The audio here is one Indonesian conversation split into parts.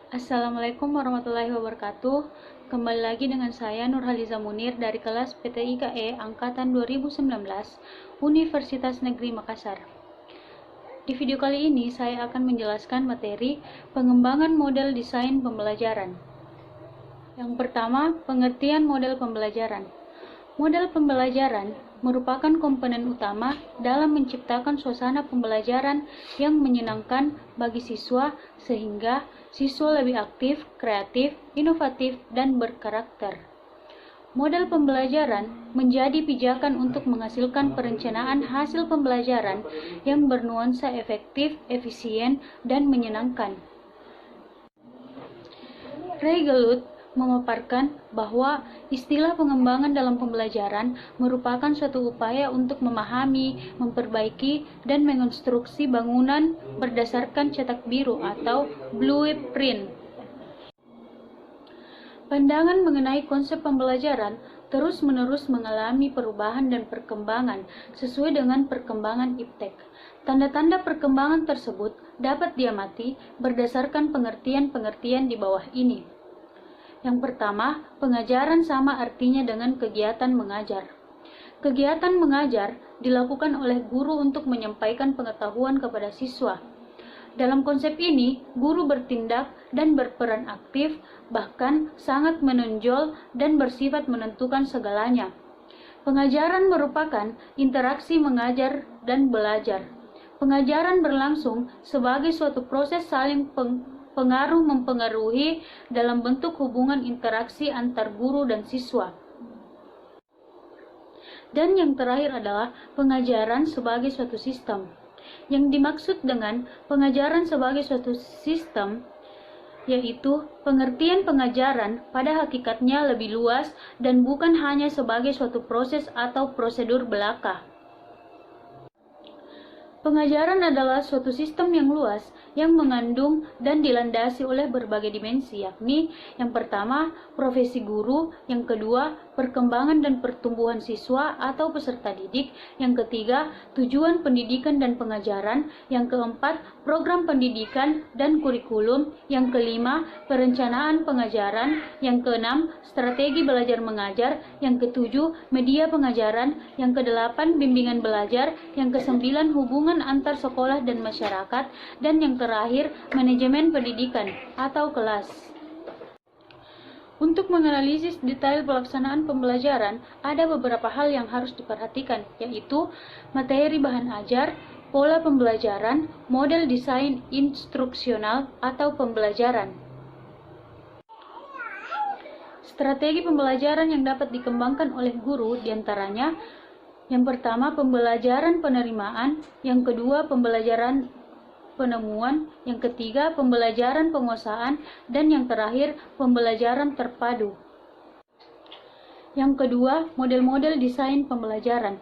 Assalamualaikum warahmatullahi wabarakatuh. Kembali lagi dengan saya Nurhaliza Munir dari kelas PTIKE Angkatan 2019 Universitas Negeri Makassar. Di video kali ini saya akan menjelaskan materi pengembangan model desain pembelajaran. Yang pertama, pengertian model pembelajaran. Model pembelajaran merupakan komponen utama dalam menciptakan suasana pembelajaran yang menyenangkan bagi siswa sehingga siswa lebih aktif, kreatif, inovatif, dan berkarakter. Model pembelajaran menjadi pijakan untuk menghasilkan perencanaan hasil pembelajaran yang bernuansa efektif, efisien, dan menyenangkan. Ray Gelut memaparkan bahwa istilah pengembangan dalam pembelajaran merupakan suatu upaya untuk memahami, memperbaiki, dan mengonstruksi bangunan berdasarkan cetak biru atau blueprint. Pandangan mengenai konsep pembelajaran terus-menerus mengalami perubahan dan perkembangan sesuai dengan perkembangan iptek. Tanda-tanda perkembangan tersebut dapat diamati berdasarkan pengertian-pengertian di bawah ini. Yang pertama, pengajaran sama artinya dengan kegiatan mengajar. Kegiatan mengajar dilakukan oleh guru untuk menyampaikan pengetahuan kepada siswa. Dalam konsep ini, guru bertindak dan berperan aktif, bahkan sangat menonjol dan bersifat menentukan segalanya. Pengajaran merupakan interaksi mengajar dan belajar. Pengajaran berlangsung sebagai suatu proses saling pengaruh mempengaruhi dalam bentuk hubungan interaksi antar guru dan siswa. Dan yang terakhir adalah pengajaran sebagai suatu sistem. Yang dimaksud dengan pengajaran sebagai suatu sistem yaitu pengertian pengajaran pada hakikatnya lebih luas dan bukan hanya sebagai suatu proses atau prosedur belaka. Pengajaran adalah suatu sistem yang luas yang mengandung dan dilandasi oleh berbagai dimensi, yakni yang pertama, profesi guru, yang kedua, perkembangan dan pertumbuhan siswa atau peserta didik, yang ketiga, tujuan pendidikan dan pengajaran, yang keempat, program pendidikan dan kurikulum, yang kelima, perencanaan pengajaran, yang keenam, strategi belajar mengajar, yang ketujuh, media pengajaran, yang kedelapan, bimbingan belajar, yang kesembilan, hubungan antar sekolah dan masyarakat, dan yang terakhir, manajemen pendidikan atau kelas. Untuk menganalisis detail pelaksanaan pembelajaran, ada beberapa hal yang harus diperhatikan, yaitu materi bahan ajar, pola pembelajaran, model desain instruksional atau pembelajaran. Strategi pembelajaran yang dapat dikembangkan oleh guru diantaranya yang pertama, pembelajaran penerimaan, yang kedua, pembelajaran penemuan, yang ketiga, pembelajaran penguasaan, dan yang terakhir, pembelajaran terpadu. Yang kedua, model-model desain pembelajaran.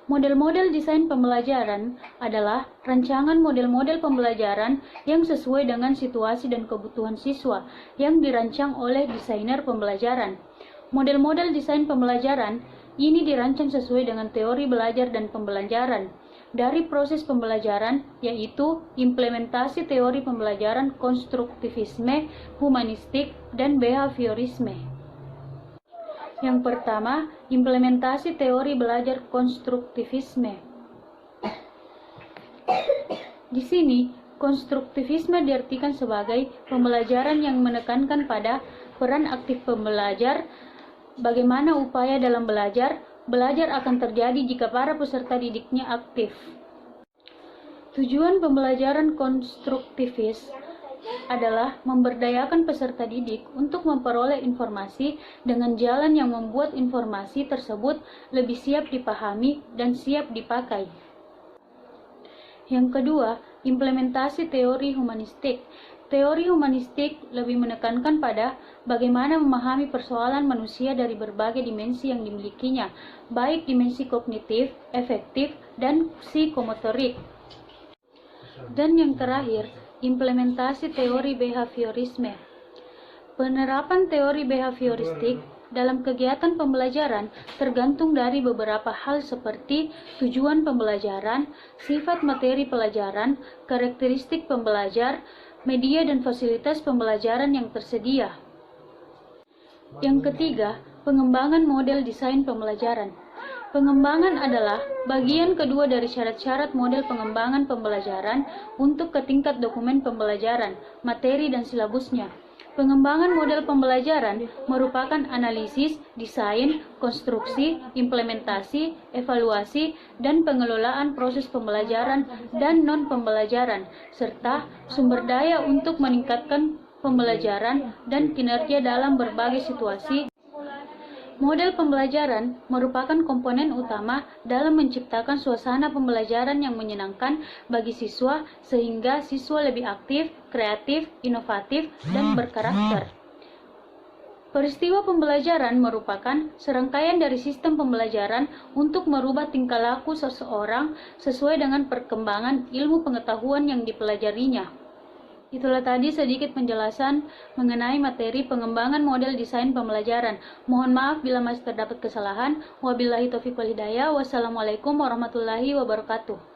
Model-model desain pembelajaran adalah rancangan model-model pembelajaran yang sesuai dengan situasi dan kebutuhan siswa yang dirancang oleh desainer pembelajaran. Model-model desain pembelajaran ini dirancang sesuai dengan teori belajar dan pembelajaran dari proses pembelajaran, yaitu implementasi teori pembelajaran konstruktivisme, humanistik, dan behaviorisme. Yang pertama, implementasi teori belajar konstruktivisme. Di sini, konstruktivisme diartikan sebagai pembelajaran yang menekankan pada peran aktif pembelajar. Bagaimana upaya dalam belajar akan terjadi jika para peserta didiknya aktif. Tujuan pembelajaran konstruktivis adalah memberdayakan peserta didik untuk memperoleh informasi dengan jalan yang membuat informasi tersebut lebih siap dipahami dan siap dipakai. Yang kedua, implementasi teori humanistik. Teori humanistik lebih menekankan pada bagaimana memahami persoalan manusia dari berbagai dimensi yang dimilikinya, baik dimensi kognitif, efektif, dan psikomotorik. Dan yang terakhir, implementasi teori behaviorisme. Penerapan teori behavioristik dalam kegiatan pembelajaran tergantung dari beberapa hal seperti tujuan pembelajaran, sifat materi pelajaran, karakteristik pembelajar, media dan fasilitas pembelajaran yang tersedia. Yang ketiga, pengembangan model desain pembelajaran. Pengembangan adalah bagian kedua dari syarat-syarat model pengembangan pembelajaran untuk ke tingkat dokumen pembelajaran, materi dan silabusnya. Pengembangan model pembelajaran merupakan analisis, desain, konstruksi, implementasi, evaluasi, dan pengelolaan proses pembelajaran dan non-pembelajaran, serta sumber daya untuk meningkatkan pembelajaran dan kinerja dalam berbagai situasi. Model pembelajaran merupakan komponen utama dalam menciptakan suasana pembelajaran yang menyenangkan bagi siswa sehingga siswa lebih aktif, kreatif, inovatif, dan berkarakter. Peristiwa pembelajaran merupakan serangkaian dari sistem pembelajaran untuk merubah tingkah laku seseorang sesuai dengan perkembangan ilmu pengetahuan yang dipelajarinya. Itulah tadi sedikit penjelasan mengenai materi pengembangan model desain pembelajaran. Mohon maaf bila masih terdapat kesalahan. Wabillahi taufiq wal hidayah. Wassalamualaikum warahmatullahi wabarakatuh.